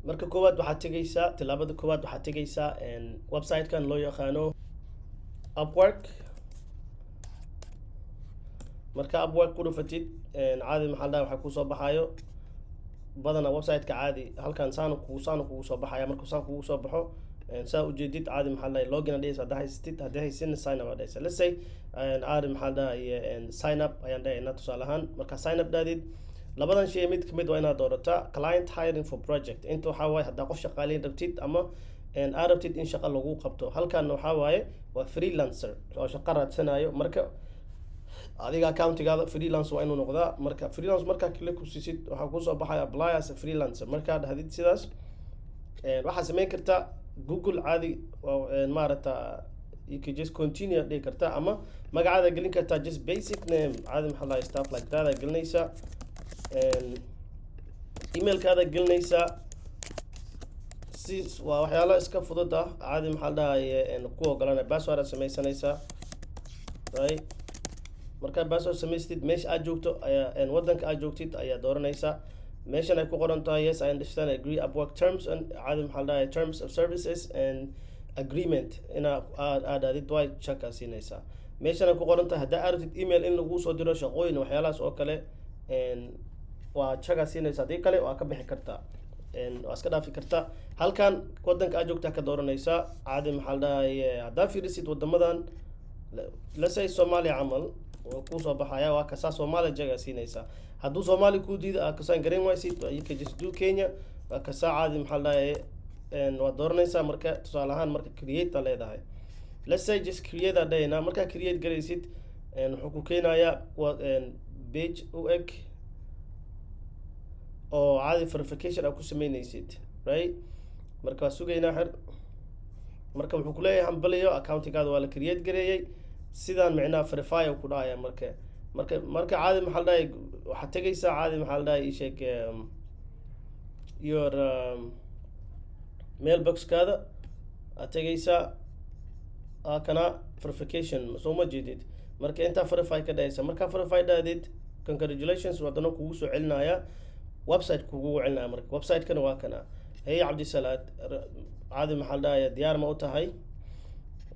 marka koowaad waxaad tegaysaa tilaabada koowaad waxaad tegaysaa website-kan loo yaqaano Upwork. marka Upwork ku dhufatid caadi maxaa la waxa ku soo baxayo badana website-ka caadi halkan saan kugu soo baxaya marka saan kugu soo baxo saa ujeedid caadi maxaa la login adaysa haddii haysin sign up adaysa let's say caadi maxaa la sign up ayaan dhahaynaa tusaale ahaan marka sign up daadid labadan shay mid kamid waa inaad doorataa client hiring for project inta waxaa waaye haddaa qof shaqaaleyn rabtid ama aad rabtid in shaqo lagu qabto halkan waxaa waaye waa freelancer oo shaqo raadsanayo marka adiga accountigaada freelance waa inuu noqdaa marka freelance markaa click ku siisid waxaa kusoo baxaya apply as a freelancer markaa dhahdid sidaas waxaa sameyn kartaa google caadi maarata you can just continue dhigi kartaa ama magacaada gelin kartaa just basic name caadi maxaa lahay stuff like that aad gelinaysaa emailkaada gelinaysaa si waa waxyaalo iska fudud ah caadi maxaa dhahaye ku ogolanaya password aad samaysanaysaa right markaa password samaystid meesha aad joogto ayaa wadanka aad joogtid ayaa dooranaysaa meeshan ay ku qoran tahay yes I understand agree Upwork terms and caadi maxaa dhahaye terms of services and agreement ina aad adid way check siinaysaa meeshan ay ku qoran tahay haddaa aad rabtid email in lagu soo diro shaqooyin waxyaalahaas oo kale waa check siinaysaa hadii kale waa ka bixi kartaa waa iska dhaafi kartaa halkan wadanka aad joogtaa ka dooranaysaa caadi maxaa dhahaye haddaa fiirisid wadamadan let's say Soomaaliya camal kusoo baxaya waa kasaa Soomaaliya jaga siinaysaa hadduu Soomaali ku diido aad kasaan garan waysid you can just do Kenya waa kasaa caadi maxaa dhahaye waa dooranaysaa marka tusaale ahaan marka create a leedahay let's say just create a dayna markaa create garaysid wuxuu ku keenayaa page u eg oo caadi verification aad ku sameynaysid right marka waa sugaynaa xir marka wuxuu ku leeyahay hambaliyo accountigaada waa la create gareeyay sidaan micnaha verify ku dhahaya marka caadi maxaa dhahay waxaad tegaysaa caadi maxaa dhahay ii sheeg your mailboxkaada aad tegaysaa kana verification soo ma jeedid marka intaa verify ka dhahaysa markaa verify dhahdid congratulations wadana kugu soo celinaya website kugu celinaya marka website-kana waa kana hey cabdisalaad caadi maxaa dhahay diyaar ma u tahay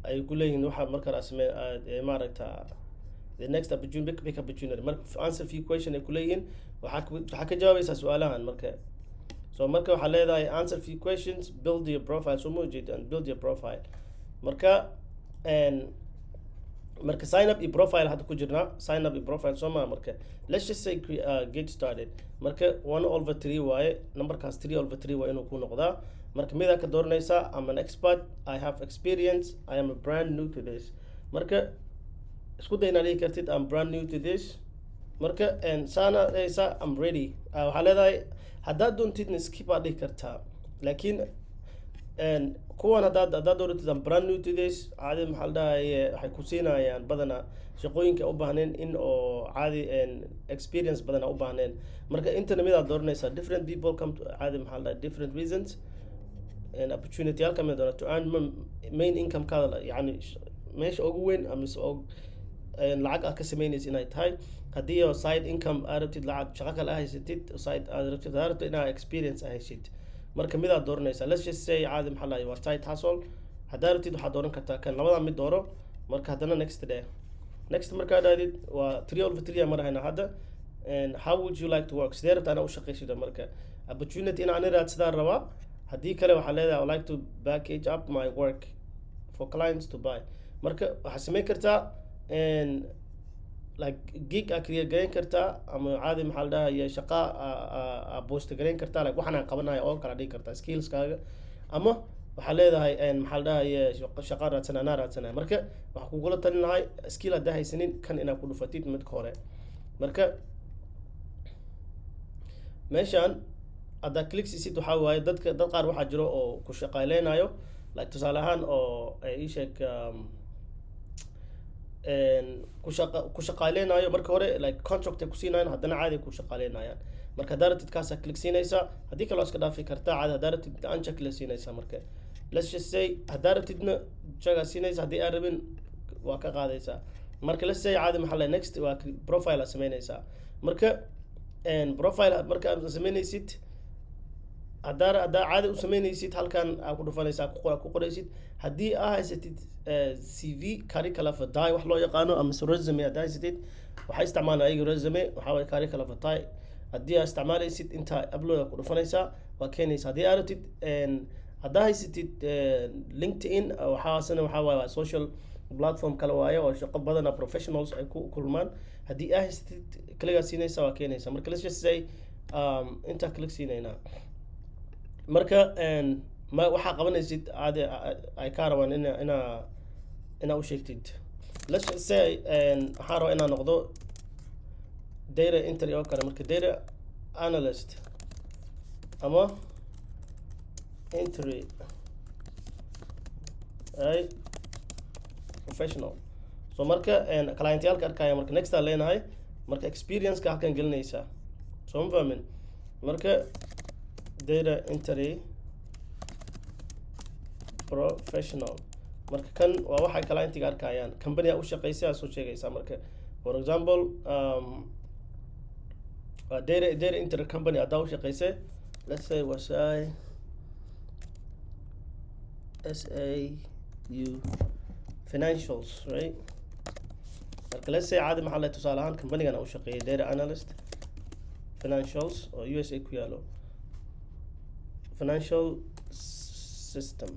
ay ku leeyihiin waxa marka rasmi maaragta the next opportunity big opportunity marka answer few question ay ku leeyihiin waxa ka jawaabaysaa su'aalahan marka so marka waxa leedahay answer few questions build your profile so mujid and build your profile marka marka sign up your profile hadda ku jirna sign up your profile so marka let's just say get started marka 1/3 waaye numberkaas 3/3 waa inuu ku noqdaa marka mida ka dooranaysaa I'm an expert I have experience I am a brand new to this marka isku day inaad dhigi kartid I'm brand new to this marka saana dhahaysaa I'm ready waxaa leedahay haddaad doontidna skip aad dhigi kartaa laakiin kuwan haddaad dooratid I'm brand new to this caadi maxaa la dhahaye waxay ku siinayaan badana shaqooyinka u baahneen in oo caadi experience badana u baahneen marka intana midaad dooranaysaa different people come to caadi maxaa la dhahaye different reasons and opportunity halka mid doona to earn main income kaada yani meesha ugu weyn ama lacag aad ka sameynaysa inay tahay haddii oo side income aad rabtid lacag shaqo kale aad haysatid side aad rabtid inaad experience aad haysid marka midaad dooranaysaa let's just say caadi maxaa la waa side hustle haddaa rabtid waxaad dooran kartaa kan labada mid dooro marka haddana next markaa dhaadid waa 3/3 marahayna hadda and how would you like to work sidee rabtaa inaa u shaqaysido marka opportunity in aan raadsadaan rabaa haddii kale waxaa leedahay I would like to package up my work for clients to buy marka waxaad sameyn kartaa like gig aad create gareyn kartaa ama caadi maxaa la dhahaye shaqa post gareyn kartaa like waxaan qabanayo oo kala dhigi kartaa skillskaaga ama waxaa leedahay maxaa la dhahaye shaqa raadsanaya marka waxaa kugula talin lahay skill haddaa haysanin kan inaad ku dhufatid midka hore marka meeshaan haddaa click siisid waxaa waaye dad qaar waxaa jiro oo ku shaqaaleynayo like tusaale ahaan oo ii sheeg ku shaqaaleynayo marka hore like contract ay ku siinayaan haddana caadi ku shaqaaleynaayaan marka haddaa rabtid kaasaa click siinaysaa haddii kale waa iska dhaafi kartaa caadi haddaa rabtid uncheck la siinaysaa marka let's just say haddaa rabtidna jagaa siinaysa haddii aan rabin waa ka qaadaysaa marka let's say caadi maxaa la next waa profile aad sameynaysaa marka profile marka aad sameynaysid haddaa caadi u samaynaysid halkan aa ku dhufanaysaa ku qoraysid haddii aa haysatid cv curriculum vitae wax loo yaqaano ama resume haddaa haysatid waxay isticmaalaan ayaga resume waxaa waye curriculum vitae haddii aa isticmaalaysid intaa upload ku dhufanaysaa waa keenaysa haddii aa rabtid haddaa haysatid linkedin waxaasna waxaa waaye social platform kale waaye oo shaqo badana professionals ay ku kulmaan haddii aa haysatid kligaa siinaysa waa keenaysa marka let's just say intaa klig siinaynaa marka waxaa qabanaysid caadi ay kaa rabaan inaa u sheegtid let's just say waxaan rabaa inaa noqdo data entry oo kale marka data analyst ama entry right professional so marka clientyalka arkaya marka next aan leenahay marka experience-ka halkan gelinaysaa so ma fahmin marka data entry professional marka kan waa waxay clientiga arkayaan company u shaqeysa soo sheegaysaa marka for example data entry company adaa u shaqeysay let's say wasai SAU financials right marka let's say caadi maxaa la tusaale ahaan company-gan u shaqeeyay data analyst financials oo USA ku yaalo financial system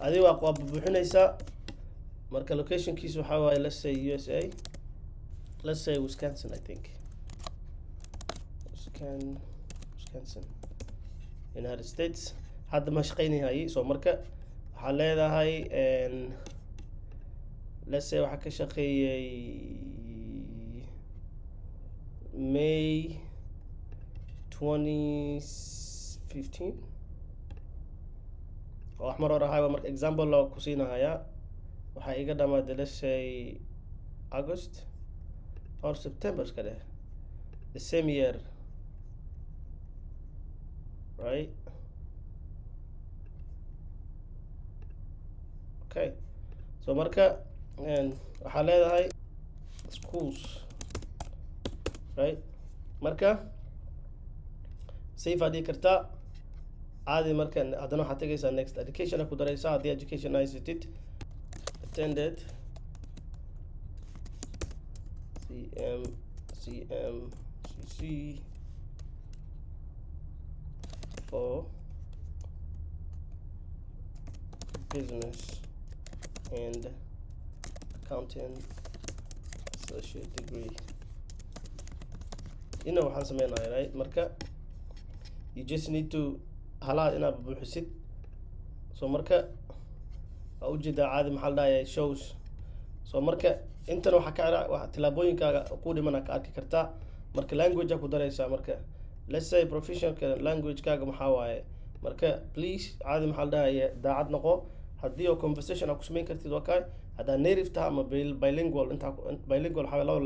adi waa buuxinaysaa marka locationkiisu waxaa waaye let's say USA let's say Wisconsin I think Wisconsin United States hadda ma shaqeynayay so marka waxaa leedahay let's say waxaa ka shaqeeyay May 2015 oo wax mar hore ahaa marka example loo ku siinahayaa waxaa iga dhamaaday let's say August or September iska dheh the same year right okay so marka waxaa leedahay schools right marka safe adii kartaa caadi marka haddana waxaad tegaysaa next education ku daraysaa haddii education haysatid attended CC for business and accounting associate degree waxaan sameynaya right marka you just need to halaad inaad buuxisid so marka waa ujeedaa caadi maxaa la dhahayaa shows so marka intan waxaa tilaabooyinkaaga ku dhimana ka arki kartaa marka language ku daraysaa marka let's say professional language-kaaga maxaa waaye marka please caadi maxaa la dhahayaa daacad noqo haddii oo conversation aad ku samayn kartid waa kaay haddaa native taha ama bilingual bilingual waxaa laba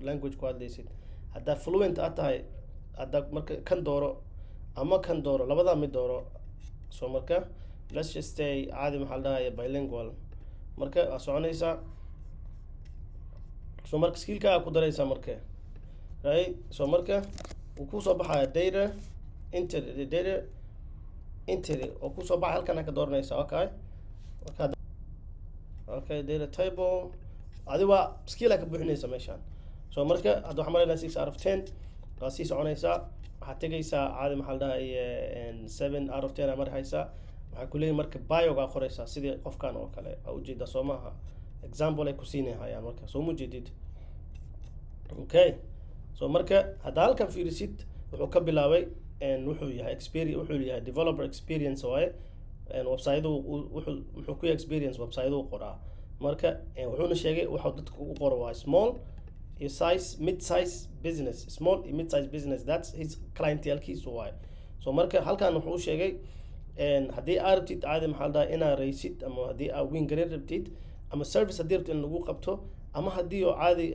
language ku hadlaysid haddaa fluent aad tahay haddaa marka kan dooro ama kan dooro labadaa mid dooro so marka let's just say caadi maxaa la dhahaya bilingual marka waa soconaysaa so marka skillkaaga ku daraysaa marka right so marka wuu kusoo baxaya data entry oo kusoo baxay halkan ka dooranaysaa okay data table adi waa skill ka buuxinaysa meeshaan so marka hadda waxaan maraynaa 6 out of 10 waa sii soconaysaa waxaad tegaysaa caadi maxaa la dhahaya 7 out of 10 aa marhaysaa waxaa ku leeyahay marka biogaa qoraysaa sidii qofkan oo kale aa ujeedaa soo maaha example ay ku siinayaan marka soo mujeedid okay so marka hadda halkan fiirisid wuxuu ka bilaabay wuxuu yahay experience wuxuu yahay developer experience waaye website wuxuu ku experience website uu qoraa marka wuxuuna sheegay wuxuu dadku u qoro waa small iyo size mid size business small iyo mid size business that's his clientele kiisu waaye so marka halkan wuxuu sheegay haddii aad rabtid caadi maxaa la dhahaa inaad raysid ama haddii aad win garin rabtid ama service haddii rabtid in lagu qabto ama haddii oo caadi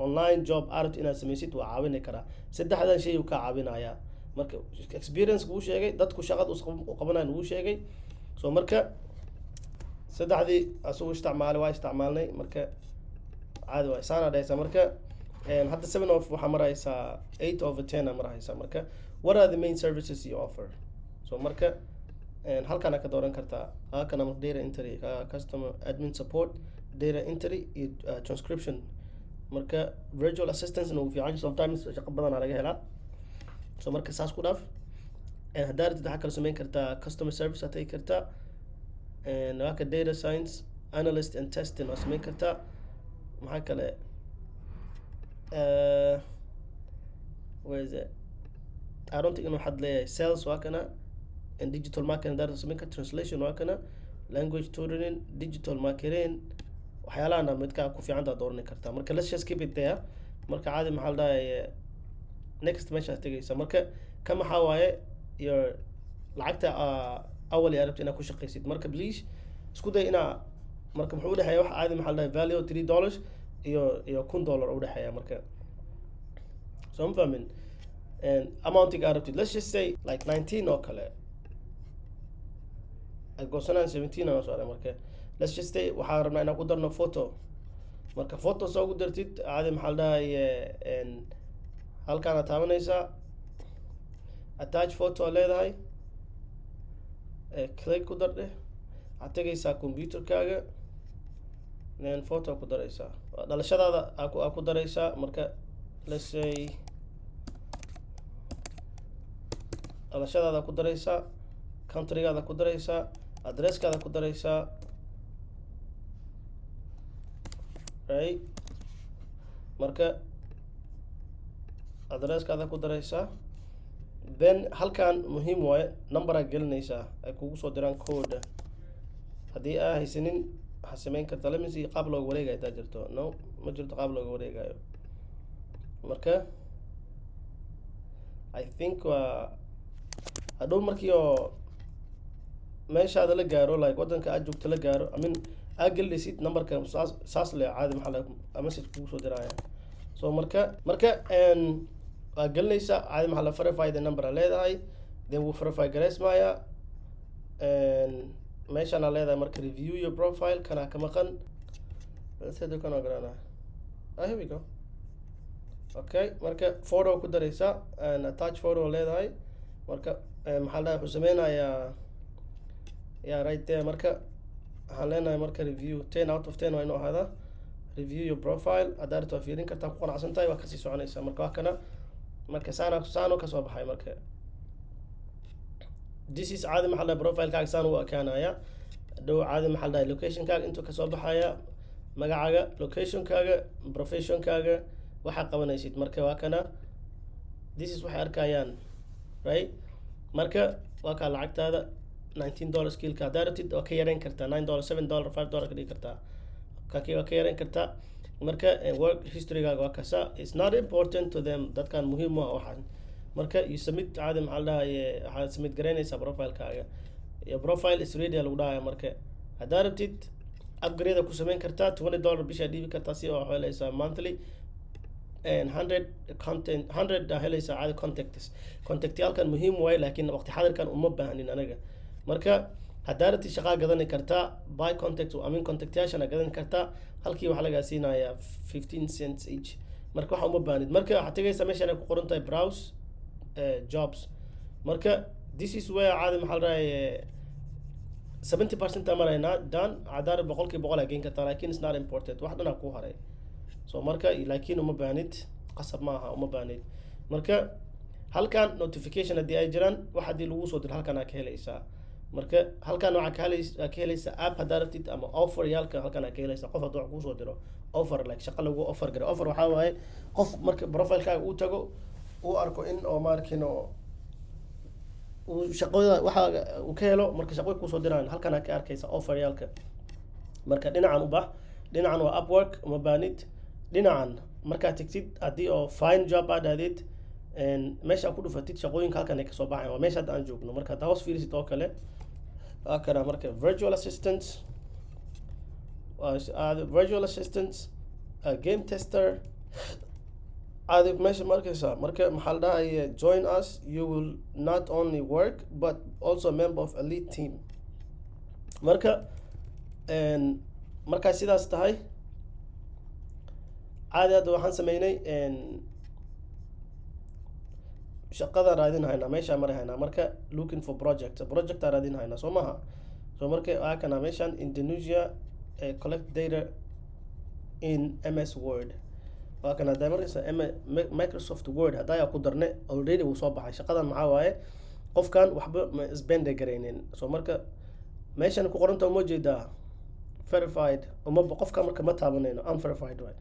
online job aad rabtid inaad samaysid waa caawini karaa saddexdan shay uu ka caawinayaa marka experience wuu sheegay dadku shaqada u qabanayaan wuu sheegay so marka saddexdii asugu waa isticmaalnay marka caadi waa isaana dhahaysaa marka hadda 7 of waxaa maraysaa 8 over 10 aa maraysaa marka what are the main services you offer. So marka halkana ka dooran kartaa halkana marka data entry customer admin support data entry iyo transcription. marka virtual assistance uu fiican sometimes shaqo badan laga helaa. so marka saas ku dhaaf haddaad waxa kala samayn kartaa customer service aad tagi kartaa halka data science analyst and testing aad samayn kartaa. maxaa kale where is it? I don't think inuu xad leeyahay sales waa kana and digital marketing haddaad samayn kartaa translation waa kana language tutoring digital marketing waxyaalahan midkaa ku fiican taad dooran kartaa. marka let's just keep it there. marka caadi maxaa la dhahay next meeshaad tegaysa. marka ka maxaa waaye iyo lacagta awal yaa rabta inaad ku shaqaysid. marka please isku day inaa marka muxuu u dhexeeya wax caadi maxaa la dhahay value $3 iyo $1,000 u dhexeeya. marka so ma fahmin amountiga aad rabtid let's just say like 19 oo kale ay goosanaan 17 aan soo aray. marka let's just say waxaan rabnaa inaan ku darno photo. marka photo soo ugu dartid caadi maxaa la dhahay halkaana taabanaysaa attach photo leedahay click ku dar dheh waxaad tegaysaa computerkaaga then photo ku daraysaa dhalashadaada aa ku daraysaa. marka let's say dhalashadaada ku daraysaa countrygaada ku daraysaa addresskaada ku daraysaa right. marka addresskaada ku daraysaa then halkan muhiim waaye numberaa gelinaysaa ay kugu soo diraan code. haddii aa haysanin waxaa samayn kartaa lamisi qaab looga wareegayo hadaa jirto no ma jirto qaab looga wareegayo. marka I think waa hadhow markii oo meeshaada la gaaro like wadanka aad joogto la gaaro I mean aad gelinaysid numberka saas le caadi maxaa la message kugu soo diraya. so marka waa gelinaysaa caadi maxaa la verify the number leedahay then wuu verify gareysmaya meeshana leedahay marka review your profile kana ka maqan sida kana garana here we go. okay marka photo ku daraysaa attach photo leedahay. marka maxaa la wuxuu sameynayaa yeah right there. marka waxaan leenahay marka review 10 out of 10 waa inuu ahaada review your profile haddaad rabto waa fiirin kartaa ku qanacsan tahay waa kasii soconaysaa. marka waa kana marka saano kasoo baxay. marka this is caadi maxaa la profilekaaga saan u ekaanaya dhow caadi maxaa la locationkaaga intuu kasoo baxaya magacaaga locationkaaga professionkaaga waxaa qabanaysid. marka waa kana this is waxay arkayaan right. marka waa kaa lacagtaada $19 skillka haddaad rabtid waa ka yareyn kartaa $9 $7 $5 ka dhigi kartaa waa ka yareyn kartaa. marka work historygaaga waa kasa it's not important to them dadkan muhiim u ah waxaan. marka you submit caadi maxaa la dhahay waxaad submit garaynaysaa profilekaaga iyo profile is ready lagu dhahaya. marka haddaad rabtid upgrade ku samayn kartaa $20 bishaa dhiibi kartaa si oo helaysaa monthly and 100 helaysaa caadi contactyaalkan muhiim waaye laakiin waqti xadirkan uma baahnin anaga. marka haddaad rabtid shaqaa gadani kartaa by contact contactyaashana gadani kartaa halkii waxaa lagaa siinayaa 15 cents each. marka waxa uma baahnid. marka waxaad tegaysaa meeshaan ay ku qoran tahay browse jobs. marka this is where caadi maxaa la dhahay 70% amaraynaa done cadaar 100% aa geyn kartaa laakiin it's not important wax dhan aa ku haray. so marka laakiin uma baahnid qasab maaha uma baahnid. marka halkan notification haddii ay jiraan wax haddii lagu soo diro halkan aa ka helaysaa. marka halkan waxaa ka helaysaa app haddaad rabtid ama offer yaalka halkan aa ka helaysaa qof hadduu wax kuu soo diro offer like shaqo lagu offer garay. offer waxaa waaye qof marka profilekaaga uu tago uu arko in oo maarkin oo uu shaqada waxa uu ka helo marka shaqo ku soo diraan halkan aad ka arkaysa offer yaalka. marka dhinacan u bax dhinacan waa Upwork uma baanid dhinacan marka tagtid haddii oo find job aad aadid meesha ku dhufatid shaqooyinka halkan ay ka soo baxayaan waa meesha aan joogno. marka hadda hoos fiirisid oo kale kana marka virtual assistants game tester aad meesha markaysa. marka maxaa la dhahay join us you will not only work but also member of elite team. marka markaa sidaas tahay caadi hadda waxaan sameynay shaqada raadin haynaa meesha mari haynaa marka looking for project aan raadin haynaa soo maha so marka waa kana meeshan Indonesia collect data in MS Word waa kana markaysa Microsoft Word hadaa ku darne already wuu soo baxay shaqadan maxaa waaye qofkan waxba ma isbende gareynin so marka meeshan ku qoranta uma jeedaa verified uma qofka marka ma taabanayno unverified way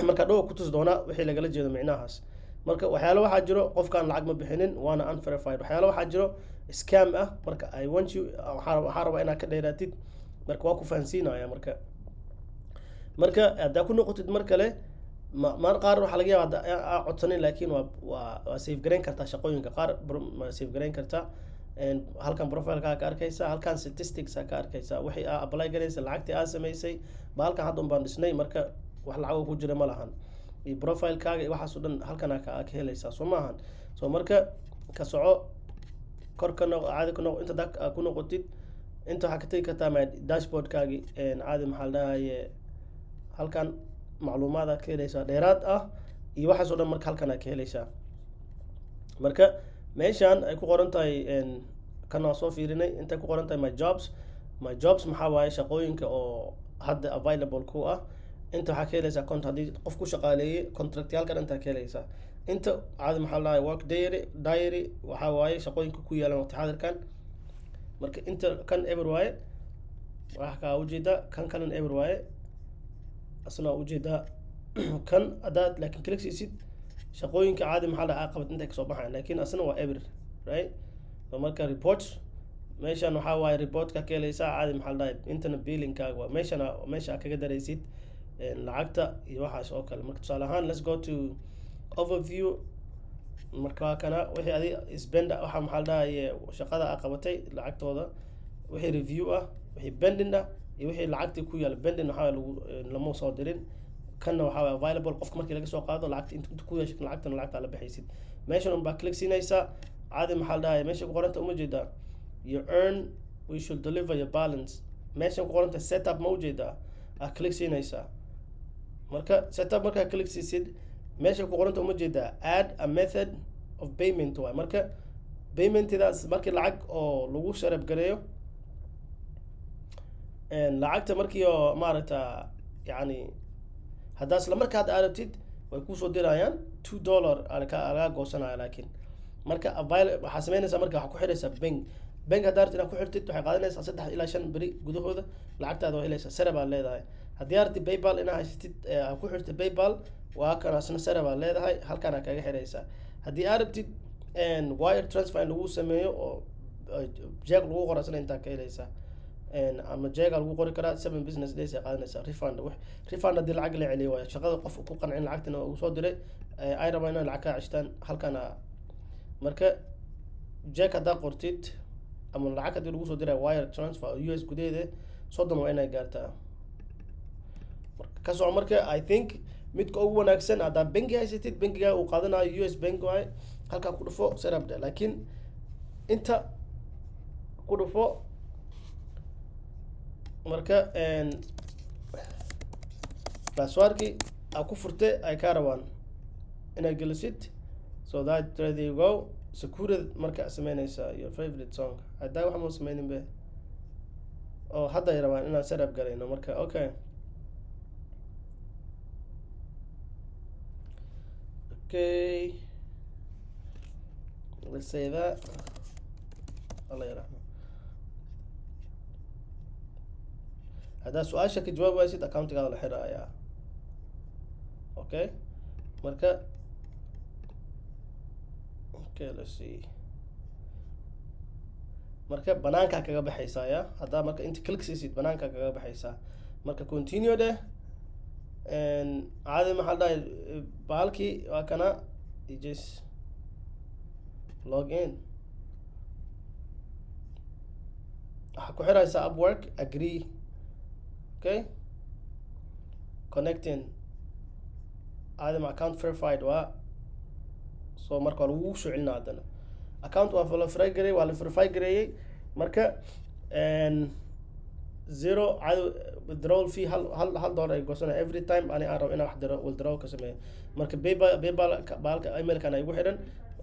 marka dhow ku tus doona wixii lagala jeedo micnahaas marka waxyaalo waxaa jiro qofkan lacag ma bixinin waana unverified waxyaalo waxaa jiro scam ah marka I want you waxaa rabaa inaad ka dheeraatid marka waa ku fahansiinaya marka haddaa ku noqotid mar kale mar qaar waxaa laga yaabaa codsanin laakiin waa save gareyn kartaa shaqooyinka qaar ma save gareyn kartaa halkan profileka ka arkaysa halkan statistics ka arkaysa wixii aa apply garaysa lacagtii aa samaysay ba halkan hadda baan dhisnay marka wax lacag ku jira ma lahan iyo profilekaaga iyo waxaas oo dhan halkan ka helaysaa soo maahan so marka ka soco korkana caadi inta ku noqotid inta waxaa ka tegi kartaa dashboardkaagi caadi maxaa la dhahaye halkan macluumaad ka helaysaa dheeraad ah iyo waxaas oo dhan marka halkan ka helaysaa marka meeshan ay ku qoran tahay kan waa soo fiirinay intay ku qoran tahay my jobs maxaa waaye shaqooyinka oo hadda available ku ah inta waxaa ka helaysaa haddii qof ku shaqaaleeyey contractyaalkan intaa ka helaysaa inta caadi maxaa la dhahaye work diary waxaa waaye shaqooyinka ku yaalan waqti xaadirkan marka inta kan eber waaye wax kaa ujeedaa kan kalan eber waaye asna ujeedaa kan haddaad laakiin click siisid shaqooyinka caadi maxaa la dhahaa qabad intay kasoo baxayan laakiin asna waa eber right so marka reports meeshan waxaa waaye reportka ka helaysaa caadi maxaa la dhahay intana billingkaaga waa meesha kaga daraysid lacagta iyo waxaas oo kale marka tusaale ahaan let's go to overview marka kana wixii adi spend waxa maxaa la dhahaye shaqada aa qabatay lacagtooda wixii review ah wixii pending ah iyo wixii lacagtii ku yaala pending waxaa lama soo dirin kanna waxaa available qofka markii laga soo qaado lacagta inta ku yeeshay lacagta la bixaysid meeshan un baa click siinaysaa caadi maxaa la dhahaye meesha ku qoranta uma jeedaa you earn we should deliver your balance meeshan ku qoranta setup ma ujeedaa aa click siinaysaa marka setup markaa click siisid meesha ku qoranta uma jeedaa add a method of payment waay marka paymentdaas markii lacag oo lagu sharab gareeyo lacagta markii oo maaragta yani haddaa isla marka hadda arabtid way kusoo dirayaan $2 laga goosanaya laakiin marka waxaa sameynaysaa marka waxaa ku xiraysaa bank haddaa arabtid inaad ku xirtid waxay qaadanaysaa 3 ilaa 5 beri gudahooda lacagtaada waa helaysaa sare baad leedahay haddii arabtid paypal inaa haysatid ku xirtid paypal waa kan asna sare baad leedahay halkaana kaga xiraysaa haddii arabtid wire transfer in lagu sameeyo oo jeeg lagu qoro asna intaa ka helaysaa ama jeega lagu qori karaa 7 business days ay qaadanaysaa refund haddii lacag la celiyo waayo shaqada qof ku qancin lacagtina uu soo diray ay rabaan inay lacag ka ceshtaan halkana marka jeeg haddaa qortid ama lacag haddii lagu soo diray wire transfer US gudaheeda 30 waa inay gaartaa ka soco marka I think midka ugu wanaagsan haddaa bangi haysatid bangiga uu qaadanayo US bank waaye halkaa ku dhufo serabda laakiin inta ku dhufo marka passwordkii aa ku furtay ay kaa rabaan inaad gelisid so that there you go security marka sameynaysaa your favorite song haddaa wax ma sameynin be oo hadda ay rabaan inaan setup galayno marka okay let's say that Allah yarahmo haddaa su-aasha ka jawaab waysid accountigaada la xirayaa okay marka okay let's see marka banaankaa kaga baxaysaa ya haddaa marka inta click siisid banaankaa kaga baxaysaa marka continue deh caadi maxaa la dhahay baalkii waa kana just log in waxaa ku xiraysaa Upwork agree okay connecting caadi ma account verified waa so marka waa lagu soo celinaa haddana account waa la verify gareeyey marka zero caadi withdrawal fee hal $1 ay goosana every time ani aan rabo inaan wax diro withdraw ka sameeyo marka PayPal baalka emailkan ay ugu xidhan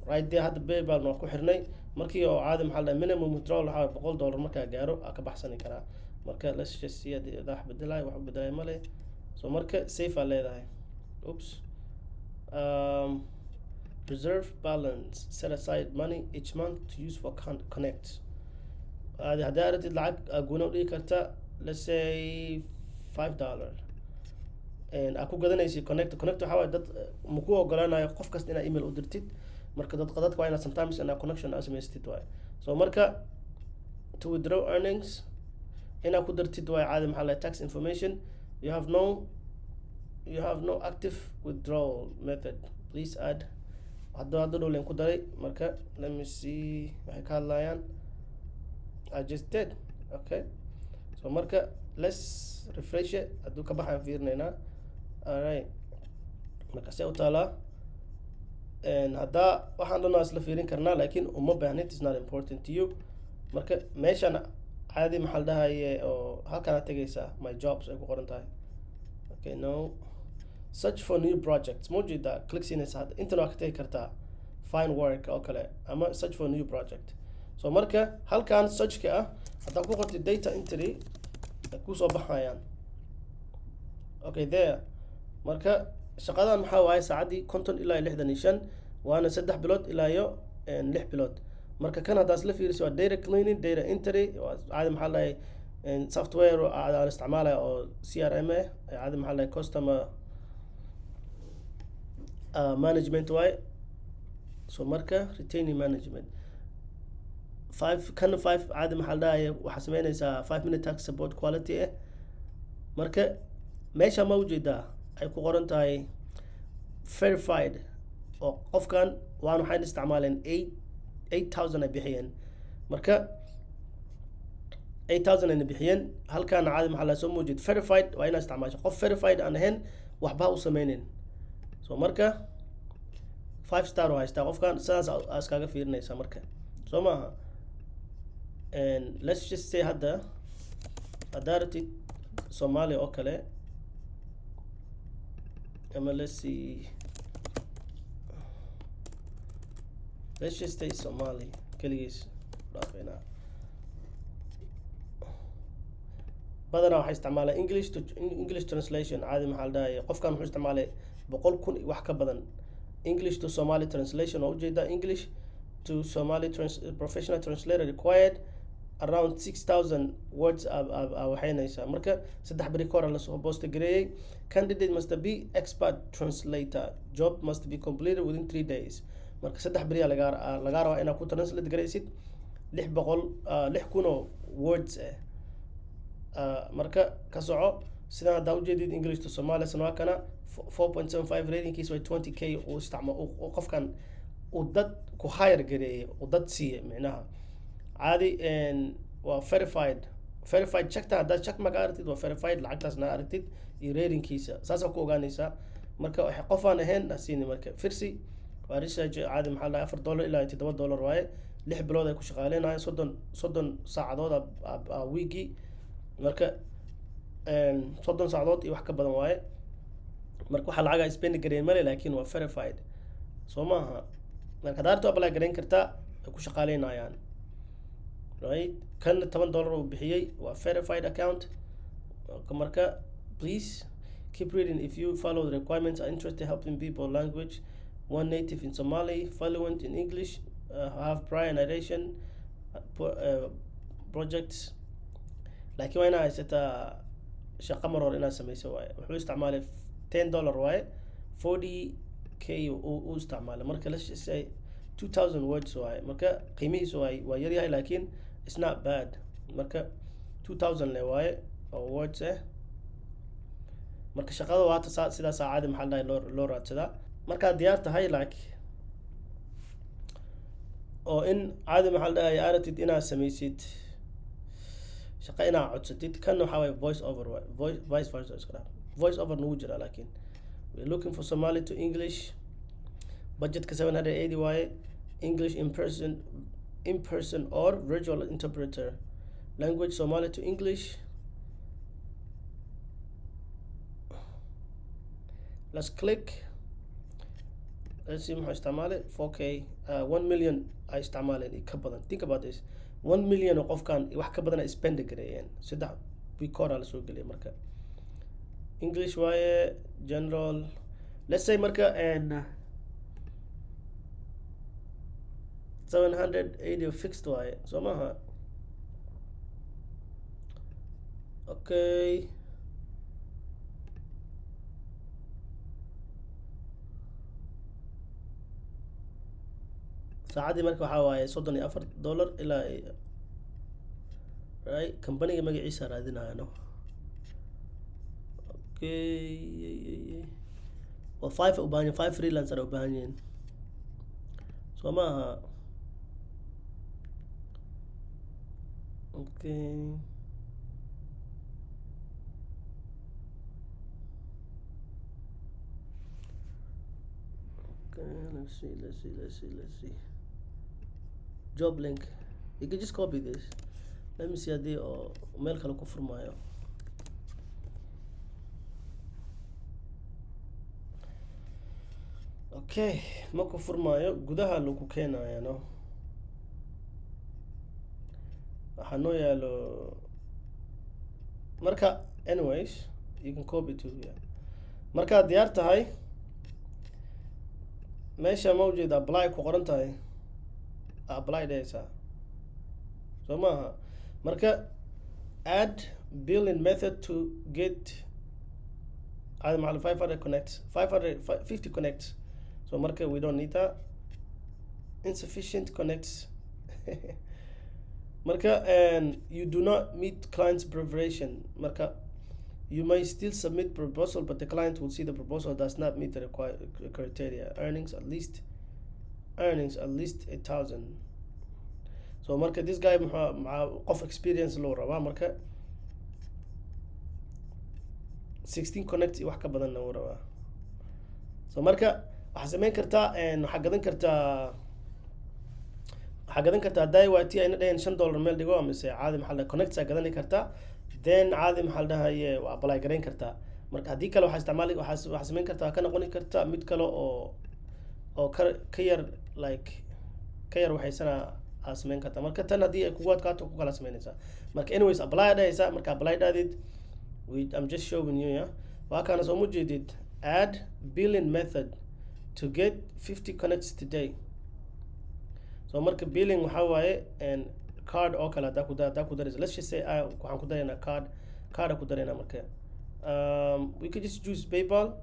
right there hadda PayPal waan ku xirnay markii oo caadi maxaa la dhahay minimum withdrawal waxaa $100 markaa gaaro aa ka baxsani karaa marka let's just see haddii wax bedelaay wax bedelay male so marka safe aa leedahay oops reserve balance set aside money each month to use for connect haddii aratid lacag gooni u dhigi karta let's say $5 aa ku gadanaysa connect waxaa waaye dad ma ku ogolaanayo qof kasta inaad email u dirtid marka dadka waa inaad sometimes inaad connection aad samaystid waaye so marka to withdraw earnings inaad ku dartid waaye caadi maxaa lahay tax information you have no active withdrawal method please add hadda dhow leen ku daray marka let me see waxay ka hadlayaan I just did okay so marka let's refresh it hadduu ka baxaan fiirinaynaa alright marka see u taalaa haddaa waxaan dhan waa isla fiirin karnaa laakiin uma baahnid is not important to you marka meeshaan caadi maxaa la dhahaye oo halkaan aad tegaysaa my jobs ay ku qoran tahay okay no search for new projects ma ujeedaa click siinaysa hadda intan waa ka tegi kartaa find work oo kale ama search for new project so marka halkaan searchka ah haddaa ku qortid data entry ay kusoo baxayaan okay there marka shaqadan maxaa waaye saacaddii 50 ilaa 65 waana 3 bilood ilaa iyo 6 bilood marka kan haddaas la fiiriso waa data cleaning data entry caadi maxaa lahay software aan isticmaalaya oo CRM ah caadi maxaa lahay customer management waaye so marka retaining management 5 caadi maxaa lahay waxaa sameynaysaa 5 minute tax support quality ah marka meesha ma ujeedaa ay ku qoran tahay verified oo qofkan waan waxaan isticmaaleen 8000 ay bixiyeen marka 8000 ay bixiyeen halkaan caadi maxaa la soo muujid verified waa inaad isticmaasho qof verified aan ahayn waxba u sameynin so marka 5 star oo haystaa qofkan sidaas iskaga fiirinaysa marka soo maaha and let's just say hadda adartid Soomaali oo kale let's see let's just say Somali kaligiis dhaafayna badanaa waxay isticmaalaan English translation caadi maxaa la dhahaye qofkan wuxuu isticmaalay 100,000 wax ka badan English to Somali translation oo ujeedaa English to Somali professional translator required around 6,000 words waxaynaysaa marka 3 beri kora la soo post gareeyay candidate must be expert translator job must be completed within 3 days marka 3 beri laga rabaa inaad ku translate gareysid 6,000 words marka ka soco sidaan haddaa ujeedid English to Somali sanwa kana 4.75 ratingkiis way 20k uu isticmaal qofkan uu dad ku hire gareeyay uu dad siiyay macnaha caadi waa verified checkta haddaad check marka aragtid waa verified lacagtaasna aragtid iyo ratingkiisa saasaa ku ogaanaysaa marka waxay qof aan ahayn asiini marka firsi waa research caadi maxaa la $4 ilaa $7 waaye 6 bilood ay ku shaqaaleenayaan 30 saacadood weekii marka 30 saacadood iyo wax ka badan waaye marka waxa lacaga spend gareyn male laakiin waa verified soo maaha marka daarto apply gareyn kartaa ay ku shaqaaleenayaan right kan $10 uu bixiyay waa verified account marka please keep reading if you follow the requirements are interested in helping people language one native in Somali fluent in English have prior narration projects laakiin waa inaa haysataa shaqo mar hore inaad samayso waaye wuxuu isticmaalay $10 waaye 40k uu isticmaalay marka la say 2000 words waaye marka qiimihiisu waa yar yahay laakiin it's not bad marka 2000 le waaye oo words marka shaqada waa sidaas caadi maxaa la dhahay loo raadsadaa markaad diyaar tahay like oo in caadi maxaa la dhahay aratid inaad samaysid shaqo inaad codsatid kan waxaa waaye voice over voice over nagu jira laakiin we're looking for Somali to English budgetka 780 waaye English in person or virtual interpreter language Somali to English let's click let's see maxaa isticmaalay 4k 1 million ay isticmaaleen ka badan. Think about this, 1 million oo qofkan wax ka badan ay spend gareeyeen saddex week la soo geliyay. Marka English waaye general, let's say marka and 780 fixed waaye soo maaha. Okay, saacadii marka waxaa waaye $34 ilaa right. Company magaciisa raadinayano. Okay, well 5 u baahan 5 freelancer u baahan yihiin soo maaha. Okay, let's see. Job link, you can just copy this. Let me see haddii oo meel kale ku furmaayo. Okay, ma ku furmaayo, gudaha lagu keenayo no. Waxaa noo yaalo marka anyways you can copy to here. Marka diyaar tahay meesha ma ujeeda apply ku qoran tahay, apply daysa soo maaha. Marka add billing method to get add 500 connects, 550 connects. So marka we don't need that. Insufficient connects. Marka and you do not meet client's preparation. Marka you may still submit proposal, but the client will see the proposal does not meet the required criteria. Earnings at least 8,000. So marka this guy of experience loo rabaa. Marka 16 connects wax ka badan loo rabaa. So marka waxaa samayn kartaa waxaa gadan kartaa DIYT ayna dhahayn $5 meel dhigo mise caadi maxaa la connects gadan kartaa, then caadi maxaa la dhahaye waa apply gareyn kartaa. Marka haddii kale waxaa samayn kartaa ka noqon kartaa mid kale oo ka yar like ka yar waxaysana aad samayn kartaa. Marka tan haddii ay kugu adkaato ku kala samaynaysaa. Marka anyways apply dhahaysaa. Marka apply dhahdid I'm just showing you, yeah. Waa kana soo mujeedid add billing method to get 50 connects today. So marka billing waxaa waaye and card oo kale hadaa ku daraysa. Let's just say waxaan ku daraynaa card ku daraynaa. Marka we could just use PayPal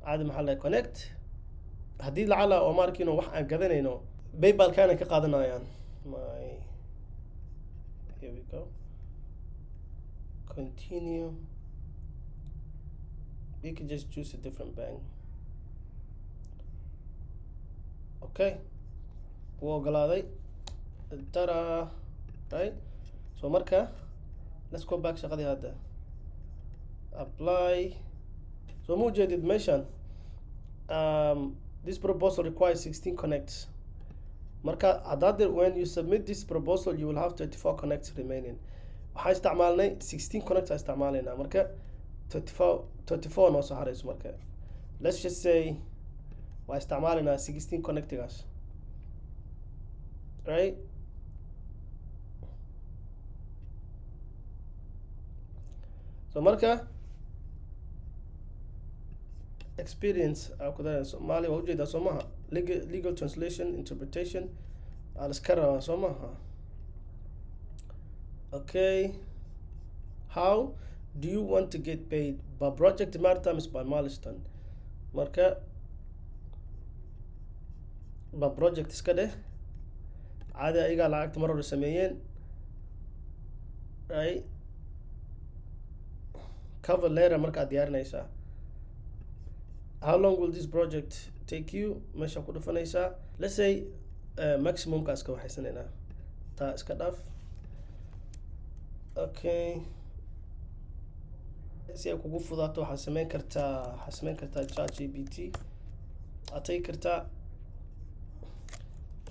caadi maxaa la connect. Haddii lacala oo markino wax aan gadanayno PayPal kana ka qaadanayaan. Here we go, continue. We can just choose a different bank. Okay, wuu ogolaaday. Tada, right? So marka let's go back shaqadii hadda. Apply. So mu jeedid meeshan this proposal requires 16 connects. Marka hadda when you submit this proposal you will have 34 connects remaining. Waxaa isticmaalnay 16 connects isticmaalayna. Marka 34 noo soo harayso. Marka let's just say waa isticmaalayna 16 connectigaas, right? So marka experience ku daray Soomaali waa ujeedaa soo maaha. Legal translation interpretation aan iska rabaa soo maaha. Okay, how do you want to get paid? By Project Maritime is by Milestone. Marka ba project iska dheh caadi ayagaa lacagta mar hore sameeyeen, right? Cover letter markaad diyaarinaysaa. How long will this project take you? Meesha ku dhufanaysaa. Let's say maximum ka iska waxaysanaynaa. Taa iska dhaaf. Okay, si ay kugu fudaato waxaad samayn kartaa ChatGPT. Aad tagi kartaa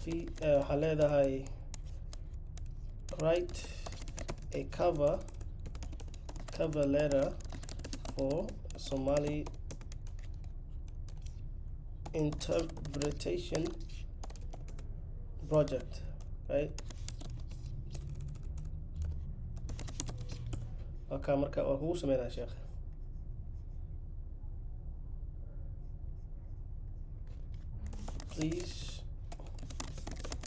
waxaa leedahay write a cover letter for Somali interpretation project, right? Okay, marka waa kugu sameynaa sheekh. Please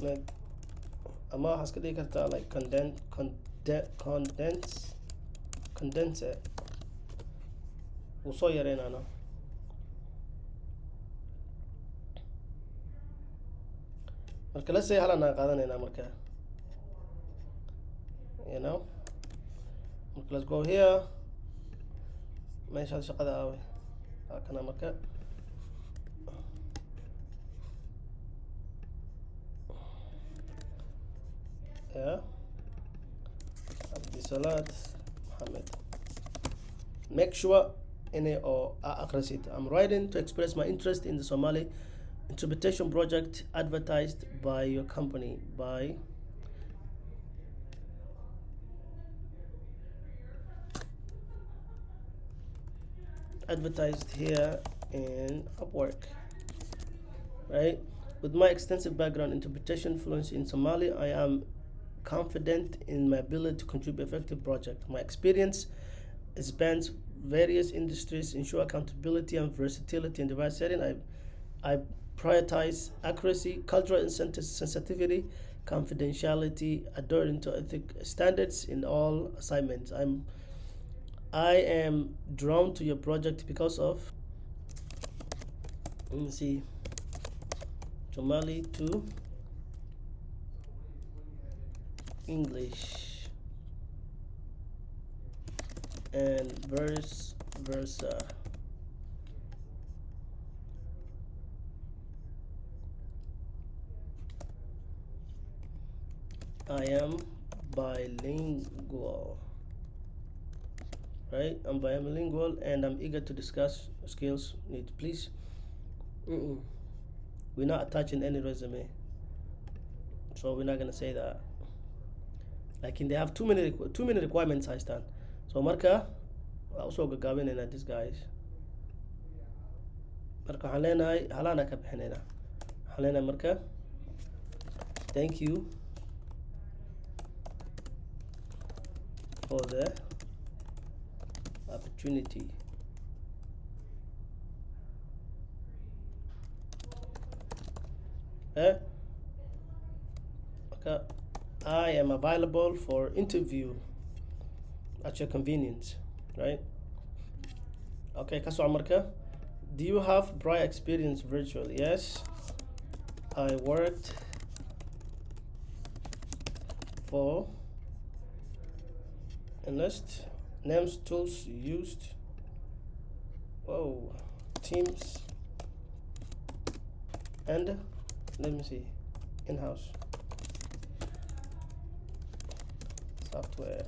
like ama waxaad iska dhigi kartaa like condense it. Wuu soo yareynaana. Marka let's say halan aan qaadanaynaa marka, you know, marka let's go here, meeshaad shaqada aaway halkana marka yeah, Abdisalat Mohammed. Make sure any or akhrisid. I'm writing to express my interest in the Somali interpretation project advertised by your company by advertised here in Upwork, right? With my extensive background in interpretation fluency in Somali, I am confident in my ability to contribute effective project. My experience spans various industries, ensure accountability and versatility in the right setting. I prioritize accuracy, cultural sensitivity, confidentiality, adhering to ethic standards in all assignments. I am drawn to your project because of, let me see, Somali to English and vice versa. I am bilingual, right? I'm bilingual and I'm eager to discuss skills needs. Please, we're not attaching any resume, so we're not gonna say that. Like they have too many requirements, I stand. So marka also gagaabinayna this guys. Marka waxaan leenahay halaana ka bixinayna. Waxaan leenahay marka thank you for the opportunity. Okay. I am available for interview at your convenience, right? Okay, kaso marka, do you have prior experience virtual? Yes, I worked for Enlist, names, tools used, Teams, and let me see, in-house software.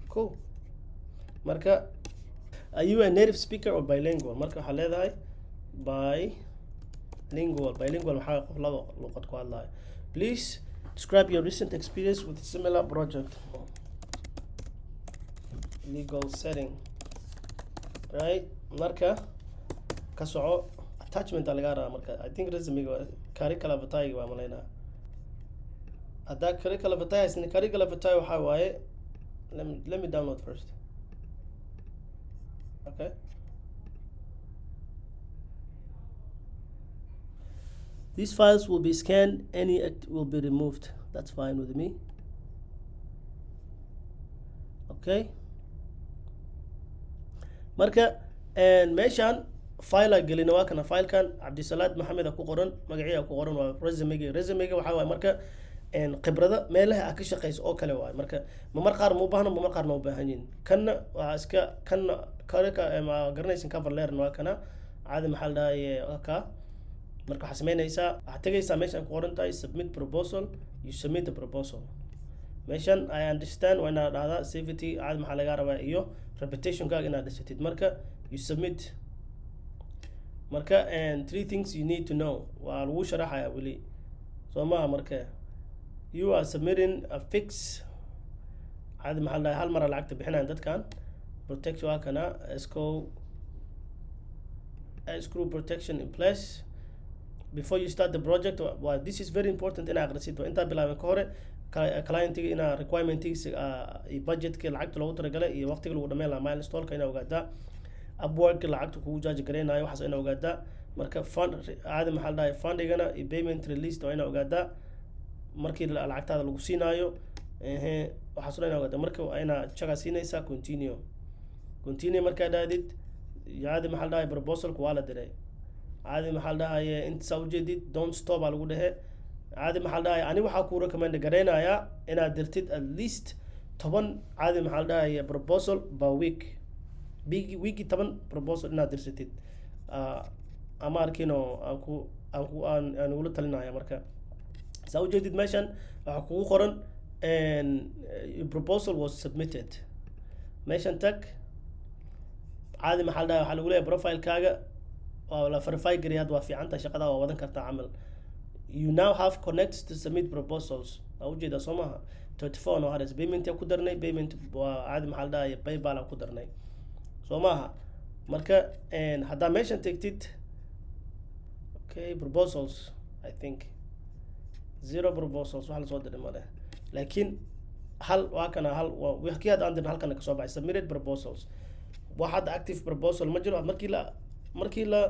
Cool. Marka, are you a native speaker or bilingual? Marka waxaa leedahay bilingual. Bilingual maxaa qof laba luqad ku hadlaya. Please describe your recent experience with similar project. Legal setting, right? Marka ka soco attachment laga rabaa marka. I think resume curriculum vitae waa malaynaa. Hadda curriculum vitae isna curriculum vitae waxaa waaye, let me download first. Okay. These files will be scanned, any act will be removed. That's fine with me. Okay. Marka meeshaan file gelina waa kana filekan Cabdisalat Maxamed ku qoran, magaciisa ku qoran waa resume-ga waxaa waaye marka khibrada meelaha aad ka shaqeyso oo kale waaye. Marka mar qaar ma u baahna, mar qaarna u baahan yihiin. Kanna waa iska kanna ma garanaysin cover letter waa kana caadi maxaa la dhahaye ka marka waxaad samaynaysaa, waxaad tegaysaa meeshaan ku qoran tahay submit proposal. You submit the proposal. Meeshaan I understand waa inaad dhahdaa safety caadi maxaa laga rabaa iyo reputationkaaga inaad dhisatid. Marka you submit. Marka and 3 things you need to know waa lagu sharaxayaa weli soo maaha. Marka you are submitting a fix caadi maxaa la dhahaye hal mara lacagta bixinayaan dadkan. Protect waa kana screw protection in place. before you start the project this is very important inaa aqrisid intaa bilaabin ka hore clientiga inaa requirementiisa iyo budgetka lacagta loogu talagalay iyo waqtiga lagu dhameyn lahaa milestone-ka inaa ogaataa upwork lacagta kugu jaaji gareynayo waxaas inaa ogaataa marka fund caadi maxaa la dhahay fundigana iyo payment release waa inaa ogaataa markii lacagtaada lagu siinaayo waxaas inaa ogaataa marka waa inaa jaga siinaysaa continue markaa dhaadid caadi maxaa la dhahay proposalka waa la diray caadi maxaa la dhahay inta saa ujeedid don't stop aa lagu dhehe caadi maxaa la dhahay ani waxaa kuu recommend gareynayaa inaad dirtid at least 10 caadi maxaa la dhahay proposal per week weeki 10 proposal inaad dirsatid ama arkino aan ugula talinaya marka saa ujeedid meeshan waxaa kugu qoran proposal was submitted meeshan tag caadi maxaa la dhahay waxaa lagu leeyahay profilekaaga waa la verify gareey hadda waa fiicantahay shaqada waa wadan kartaa camal you now have connects to submit proposals waa ujeedaa soo maaha 34 no hares payment ku darnay payment waa caadi maxaa la dhahay paypal ku darnay soo maaha marka haddaa meeshan tegtid okay proposals I think 0 proposals wax la soo diray male laakiin hal waa kana hal wixii hadda aan dirna halkan ka soo baxay submitted proposals waxaad active proposal ma jiro markii la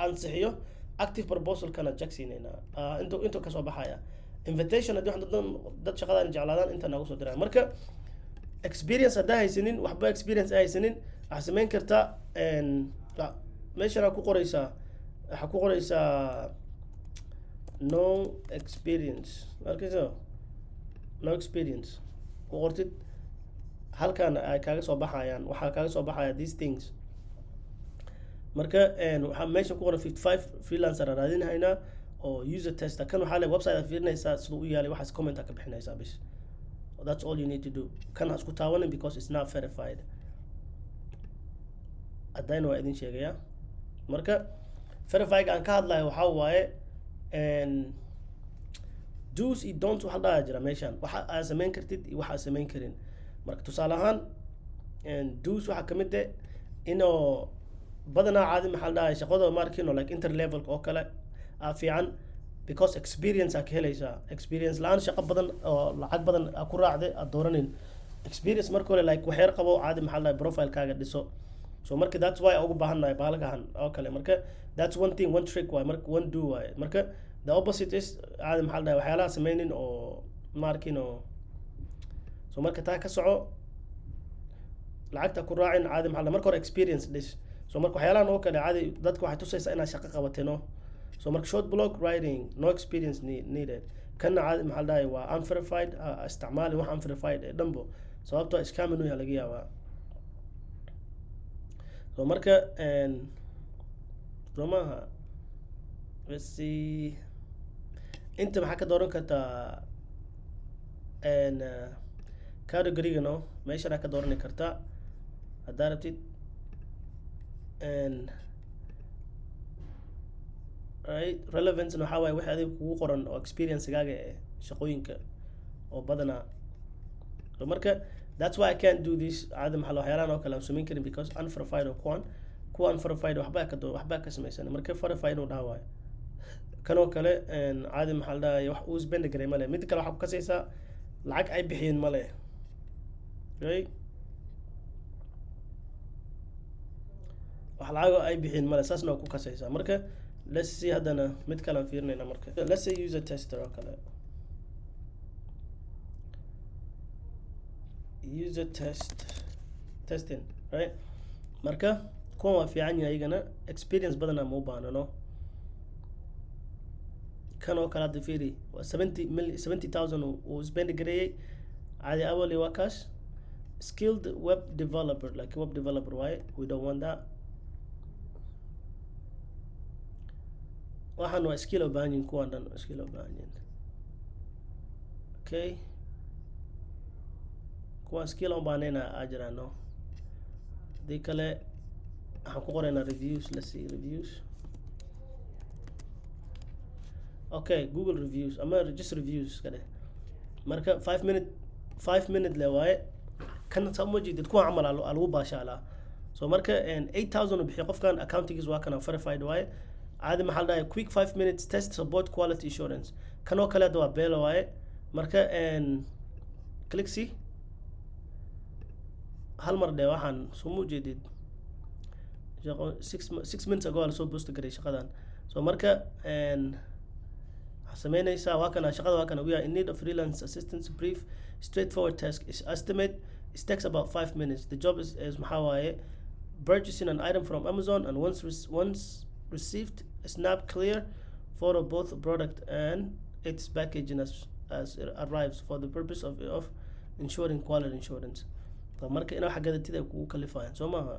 ansixiyo active proposal kana jagsiinayna inta ka soo baxaya invitation haddii waxaan dad shaqadaan jeclaadaan inta nagu soo diraya marka experience haddaa haysanin waxba experience haysanin waxaa samayn kartaa meeshan waxaa ku qoraysaa no experience markayso no experience ku qortid halkan ay kaaga soo baxayaan waxaa kaaga soo baxaya these things marka waxaa meesha ku qoran 55 freelancer raadinayna oo user tester kan waxaa le website aad fiirinaysaa siduu u yaalay waxaas comment ka bixinaysaa bis that's all you need to do kan ha isku taawanin because it's not verified haddayna waa idin sheegaya marka verifyga aan ka hadlayo waxaa waaye do's iyo don'ts waxa la dhahaa jira meeshan waxa aad samayn kartid iyo waxa aad samayn karin marka tusaale ahaan do's waxaa kamid ah inuu badanaa caadi maxaa la dhahay shaqada markino like interlevel oo kale fiican because experience ka helaysaa experience laan shaqo badan oo lacag badan ku raacday aad dooranin experience marka hore like waxyar qabo caadi maxaa la dhahay profile kaaga dhiso so marka that's why ugu baahannahay baalagahan oo kale marka that's one thing one trick why marka one do why marka the opposite is caadi maxaa la dhahay waxyaalaha sameynin oo markino so marka taa ka soco lacagta ku raacin caadi maxaa la marka hore experience dhis so marka waxyaalahan oo kale caadi dadka waxay tusaysaa inaad shaqo qabatino so marka short blog writing no experience needed kana caadi maxaa la dhahay waa unverified isticmaalin wax unverified dhanbo sababtoo scam inuu yahay laga yaabaa so marka so maaha let's see inta maxaa ka dooran kartaa category-ga no meeshanaa ka doorani kartaa haddaa rabtid right relevance waxaa waaye wixii adiga kugu qoran oo experience-gaaga ee shaqooyinka oo badanaa so marka that's why I can't do this caadi maxaa waxyaalahan oo kale aan samayn karin because unverified oo kuwa unverified waxbaa ka samaysan marka verified uu dhaha waayo kan oo kale caadi maxaa la dhahay wax uu spend garay male mid kale waxaa ku kasaysaa lacag ay bixiyeen male right wax lacag ay bixiyeen male saasna waa ku kasaysaa marka let's see haddana mid kale aan fiirinayna marka let's say user tester oo kale user testing right marka kuwan waa fiican yahay iyagana experience badanaa ma u baahnano kan oo kale hadda fiiri waa 70,000 uu spend gareeyey caadi awali waa kaas skilled web developer like web developer waaye we don't want that waxaan waa skill u baahan yihin kuwan dhan skill u baahan yihin okay kuwan skill u baahnayna aa jiraan no hadii kale waxaan ku qoraynaa reviews let's see reviews okay Google reviews ama just reviews ka dheh marka 5 minute le waaye kan sama jeedid kuwa camal lagu baashaalaa so marka 8,000 u bixiyo qofkan accountigiis waa kana verified waaye عادي محل ده quick 5 minutes test support quality assurance kanoo kale hadda waa beelo waaye marka click see hal mar dhee waxaan soo mu jeedid shaqo 6 minutes ago la soo boost garay shaqadan so marka sameynaysaa waa kana shaqada waa kana we are in need of freelance assistance brief straightforward task is estimate it takes about 5 minutes the job is maxaa waaye purchasing an item from Amazon and once received a snap clear photo both the product and its packaging as it arrives for the purpose of ensuring quality insurance so marka inaa xagada tida kugu kalifayaan soo maaha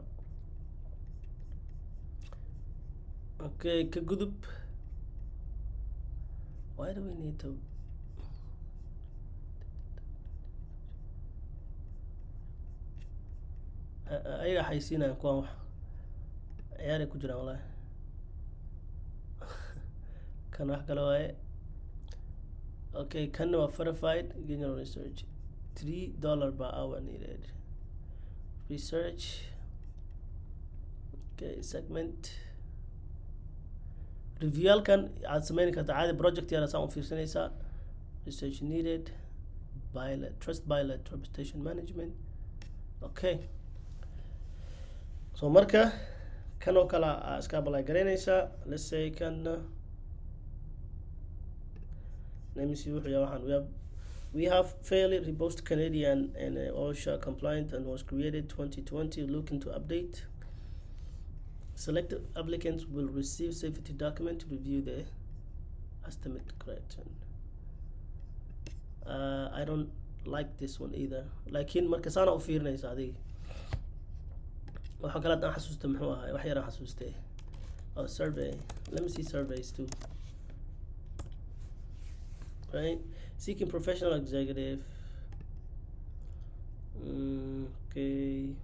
okay ka gudub why do we need to ayaga xaysiinayaan kuwaan wax ciyaaray ku jiraan wallaahi kan wax kale waaye okay kanna waa verified general research $3 per hour needed research okay segment reviewalkan aad sameyn karta caadi project yara saan u fiirsanaysaa research needed trust pilot reputation management okay so marka kan oo kale iska apply garaynaysaa let's say kan let me see wuxuu waxaan we have fairly robust Canadian and OSHA compliant and was created 2020 looking to update selected applicants will receive safety document to review the estimate correction I don't like this one either laakiin marka saana u fiirinaysa adiga waxa kale aan xasuusta muxuu ahaa wax yar aan xasuustay survey let me see surveys too right seeking professional executive okay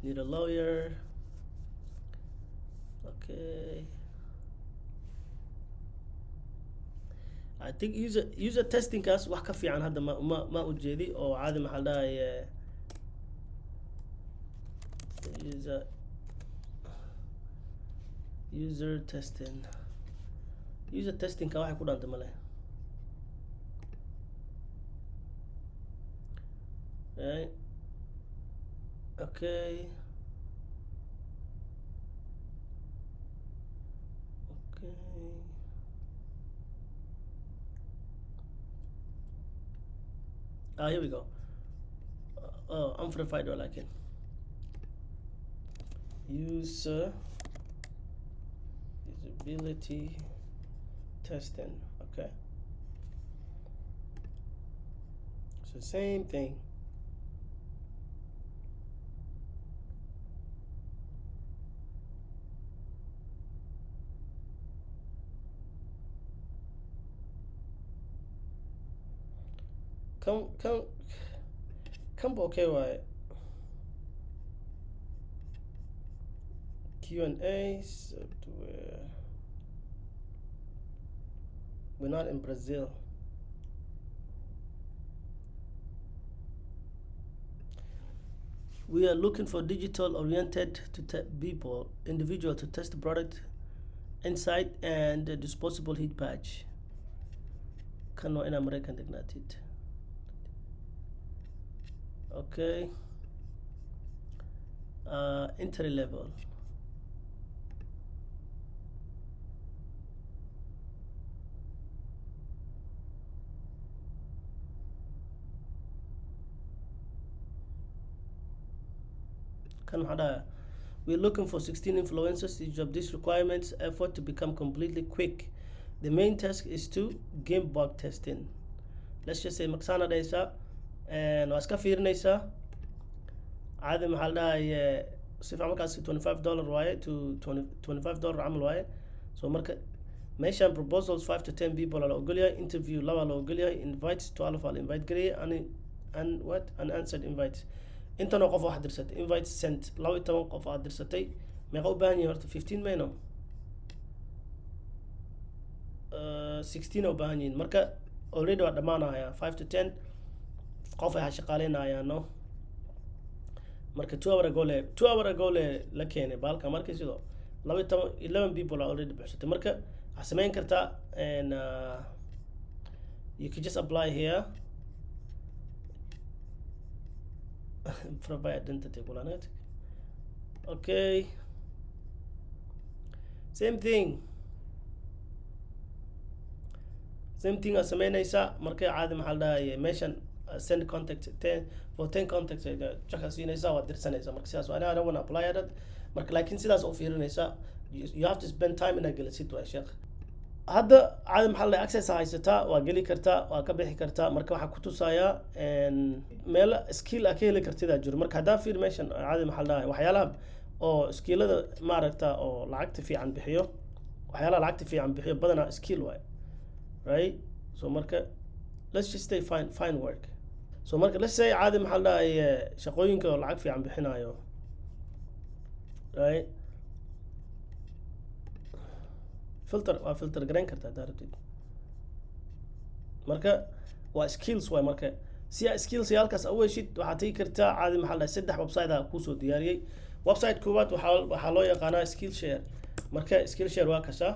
need a lawyer okay I think user testing kaas wax ka fiican hadda ma ujeedi oo caadi maxaa dhahay user testing ka waxay ku dhanta male right okay here we go unverified or like it usability testing okay so same thing come okay why Q&A software we're not in Brazil we are looking for digital oriented individual to test the product inside and the disposable heat patch in American Dignited okay entry level we're looking for 16 influencers each of these requirements effort to become completely quick the main task is to game bug testing let's just say maksana daysa and waa iska fiirinaysaa caadi maxaa la dhahay si fiican markaas $25 waaye to $25 camal waaye so marka meeshaan proposals 5 to 10 people la ogolyahay interview laba la ogolyahay invites 12 la invite gareeyay unanswered invites intan oo qof wax dirsatay invite sent 12 qof aad dirsatay meeqa u baahan yahay horta 15 mayno 16 u baahan yihiin marka already waa dhamaanaya 5 to 10 qof ay shaqaaleynayaan no marka 2 hour ago la keenay baalka markii sidoo 11 people are already buuxsatay marka waxaad samayn kartaa and you can just apply here provide identity kulanet okay same thing aad samaynaysaa marka caadi maxaa la dhahaye meeshan send contact 10 contacts jaka siinaysaa waad dirsanaysaa marka sidaas I don't want to apply it marka laakiin sidaas oo fiirinaysaa you have to spend time in a gelisid waa sheekh hadda caadi maxaa la access haysataa waa geli kartaa waa ka bixi kartaa marka waxaa ku tusayaa meel skill ka heli kartida jiro marka haddaan fiir meeshan caadi maxaa la dhahaye waxyaalaha oo skillada maaragta oo lacagta fiican bixiyo waxyaalaha lacagta fiican bixiyo badanaa skill waay right so marka let's just say find work so marka let's say caadi maxaa la dhahaye shaqooyinka oo lacag fiican bixinayo right filter garan kartaa daarabtid marka waa skills waay marka si aad skills halkaas u heshid waxaad tagi kartaa caadi maxaa la dhahaye 3 website ah kusoo diyaariyey website koowaad waxaa loo yaqaanaa skillshare marka skillshare waa kasa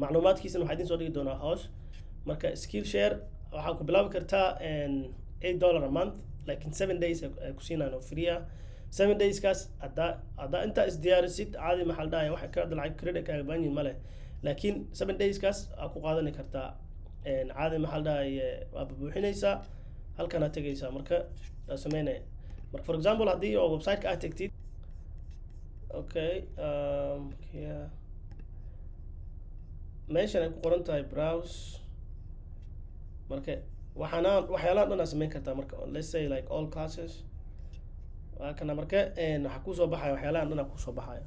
macluumaadkiisana waxaa idin soo dhigi doonaa hoos marka skillshare waxaa ku bilaabi kartaa $8 a month laakiin 7 days ay ku siinayaan oo free ah 7 days kaas haddaa intaa isdiyaarisid caadi maxaa la dhahaye waxa ka lacag credit kaaga baahan yihin male laakiin 7 days kaas aa ku qaadani kartaa caadi maxaa la dhahaye waa buuxinaysaa halkan aad tegaysaa marka aa sameynaya marka for example haddii oo website-ka aad tegtid okay yeah meeshan ay ku qoran tahay browse marka waxyaalahan dhan aad samayn kartaa marka let's say like all classes waa kana marka waxaa kusoo baxaya waxyaalahan dhan aa kusoo baxaya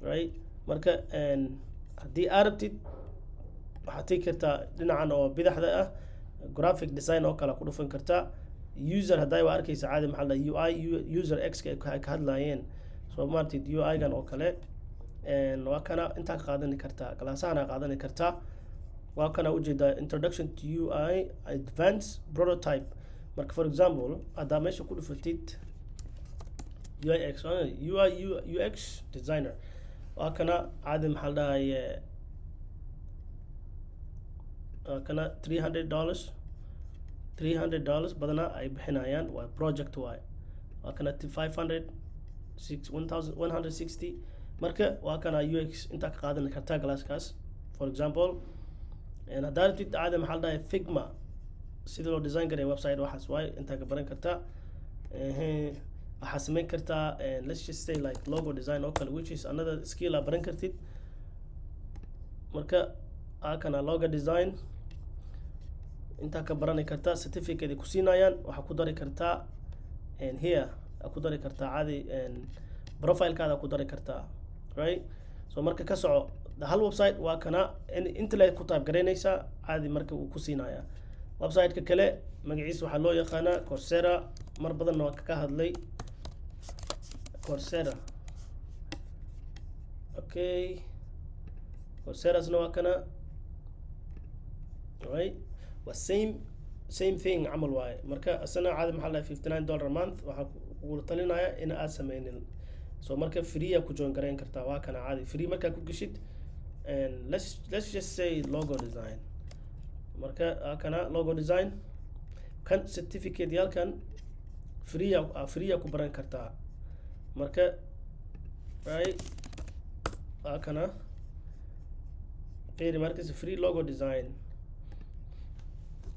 right marka haddii aad rabtid waxaad tegi kartaa dhinacan oo bidaxda ah graphic design oo kale ku dhufan kartaa user hadday waa arkaysa caadi maxaa la UI user x ka hadlaayeen soo maartid UI gan oo kale waa kana intaa ka qaadani kartaa classahana qaadani kartaa waa kana ujeedaa introduction to UI advanced prototype marka for example haddaa meesha ku dhufatid UI UX designer waa kana caadi maxaa la dhahaye waa kana $300 badanaa ay bixinayaan waa project waay waa kana 160 marka waa kana UX intaa ka qaadan kartaa glasskaas for example haddaa rabtid caadi maxaa la dhahaye Figma sida loo design garay website waxaas waay intaa ka baran kartaa waxaa samayn kartaa let's just say like logo design oo kale which is another skill aa baran kartid marka kana logo design intaa ka barani kartaa certificate ku siinayaan waxaa ku dari kartaa here ku dari kartaa caadi profile-kaada ku dari kartaa right so marka ka soco hal website waa kana internet ku taab garaynaysaa caadi marka uu ku siinaya website-ka kale magaciisa waxaa loo yaqaanaa Coursera mar badanna waa ka hadlay Coursera okay Coursera-sna waa kana right waa same thing camal waaye marka asana caadi maxaa la $59 a month waxaa kugu talinaya in aad sameynin so marka free ku join garayn kartaa waa kana caadi free markaa ku gashid and let's just say logo design marka kana logo design kan certificate yalkan free ku baran kartaa marka right kana marka free logo design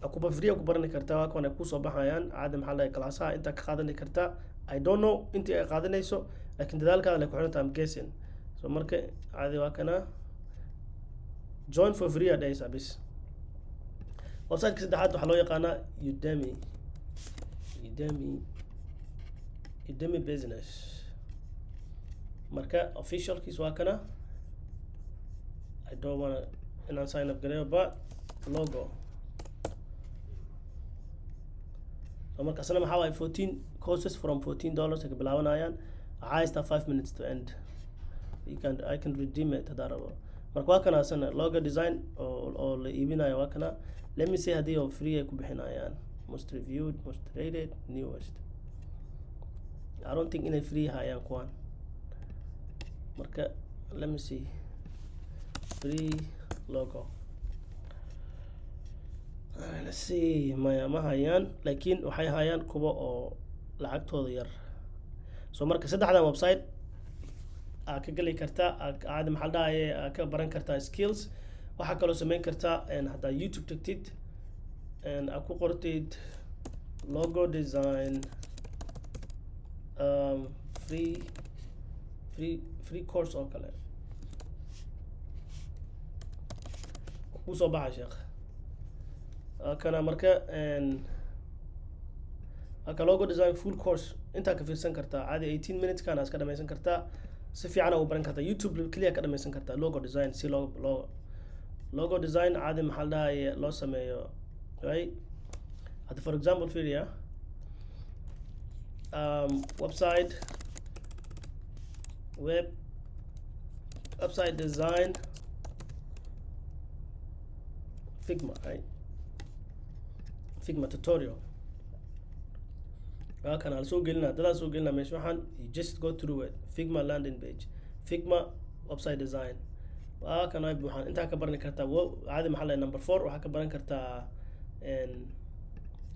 akuba free ku baran kartaa waa kana ku soo baxayaan caadi maxaa la class-aha inta ka qaadan kartaa I don't know intii ay qaadanayso laakiin dadaalkaada la ku xiran tahay guessing so marka caadi waa kana join for free days abis website-ka saddexaad waxaa loo yaqaanaa Udemy business marka officialkiis waa kana I don't want to sign up gareeyo but logo so marka asna maxaa waaye 14 courses from $14 ka bilaabanayaan waxaa haystaa 5 minutes to end I can redeem it hadaa rabo marka waa kana asna logo design oo la iibinayo waa kana let me say haddii oo free ay ku bixinayaan most reviewed most rated newest I don't think inay free hayaan kuwan marka let me see free logo let's see maya ma hayaan laakiin waxay hayaan kuwa oo lacagtooda yar so marka saddexdan website aa ka geli kartaa aad maxaa dhahaye ka baran kartaa skills waxaa kaloo samayn kartaa haddaa YouTube tagtid aa ku qortid logo design free course oo kale ku soo baxa sheekh kana marka aka logo design full course inta ka fiirsan kartaa caadi 18 minutes kana iska dhamaysan kartaa si fiican u baran kartaa YouTube kaliya ka dhamaysan kartaa logo design si logo design caadi maxaa dhahaye loo sameeyo right for example video website design Figma, right? Figma tutorial. Can also get you just go through it. Figma landing page, Figma website design. Can I buhan? Inta kabaran karta. عادي محل number 4 وحكبرن كرتا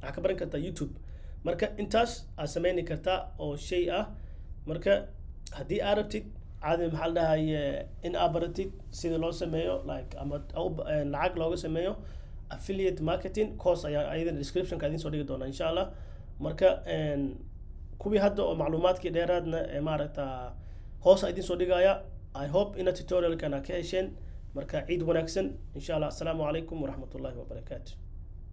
حكبرن كرتا YouTube. مركا intaas أسمعني كرتا أو شيء مركا هدي عرفتي عادي محل ده هي إن أبرتي سيد لو سميه like أو لعق لو سميه affiliate marketing course أيضا description كذين صديق دونا إن شاء الله مركا كوبي هذا معلومات كده رادنا مارتا هوس أيضا صديق آيا I hope in a tutorial كان كيشن مركا عيد ونكسن إن شاء الله السلام عليكم ورحمة الله وبركاته.